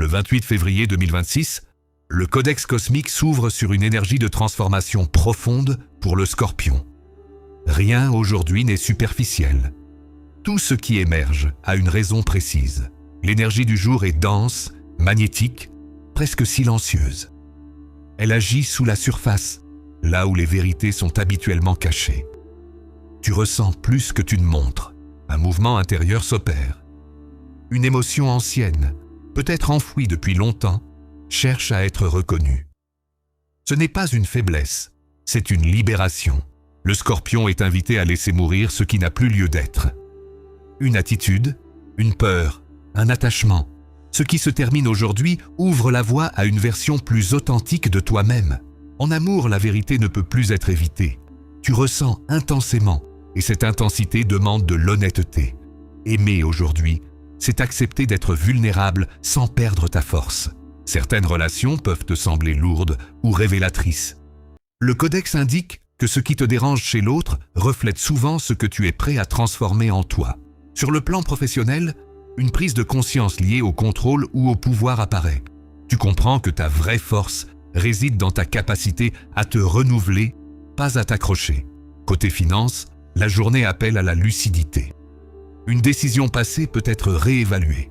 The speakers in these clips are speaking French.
Le 28 février 2026, le Codex cosmique s'ouvre sur une énergie de transformation profonde pour le Scorpion. Rien aujourd'hui n'est superficiel. Tout ce qui émerge a une raison précise. L'énergie du jour est dense, magnétique, presque silencieuse. Elle agit sous la surface, là où les vérités sont habituellement cachées. Tu ressens plus que tu ne montres. Un mouvement intérieur s'opère. Une émotion ancienne, peut-être enfouie depuis longtemps, cherche à être reconnue. Ce n'est pas une faiblesse, c'est une libération. Le Scorpion est invité à laisser mourir ce qui n'a plus lieu d'être. Une attitude, une peur, un attachement. Ce qui se termine aujourd'hui ouvre la voie à une version plus authentique de toi-même. En amour, la vérité ne peut plus être évitée. Tu ressens intensément, et cette intensité demande de l'honnêteté. Aimer aujourd'hui, c'est accepter d'être vulnérable sans perdre ta force. Certaines relations peuvent te sembler lourdes ou révélatrices. Le Codex indique que ce qui te dérange chez l'autre reflète souvent ce que tu es prêt à transformer en toi. Sur le plan professionnel, une prise de conscience liée au contrôle ou au pouvoir apparaît. Tu comprends que ta vraie force réside dans ta capacité à te renouveler, pas à t'accrocher. Côté finance, la journée appelle à la lucidité. Une décision passée peut être réévaluée.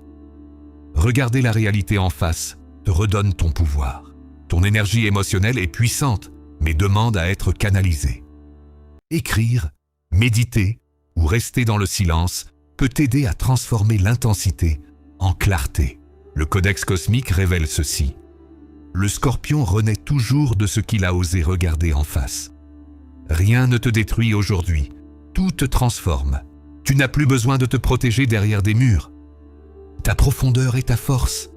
Regarder la réalité en face te redonne ton pouvoir. Ton énergie émotionnelle est puissante, mais demande à être canalisée. Écrire, méditer ou rester dans le silence peut t'aider à transformer l'intensité en clarté. Le Codex cosmique révèle ceci. Le Scorpion renaît toujours de ce qu'il a osé regarder en face. Rien ne te détruit aujourd'hui, tout te transforme. Tu n'as plus besoin de te protéger derrière des murs. Ta profondeur est ta force.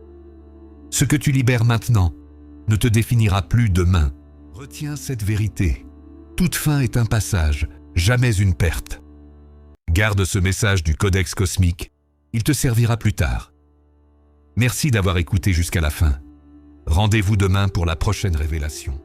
Ce que tu libères maintenant ne te définira plus demain. Retiens cette vérité. Toute fin est un passage, jamais une perte. Garde ce message du Codex cosmique, il te servira plus tard. Merci d'avoir écouté jusqu'à la fin. Rendez-vous demain pour la prochaine révélation.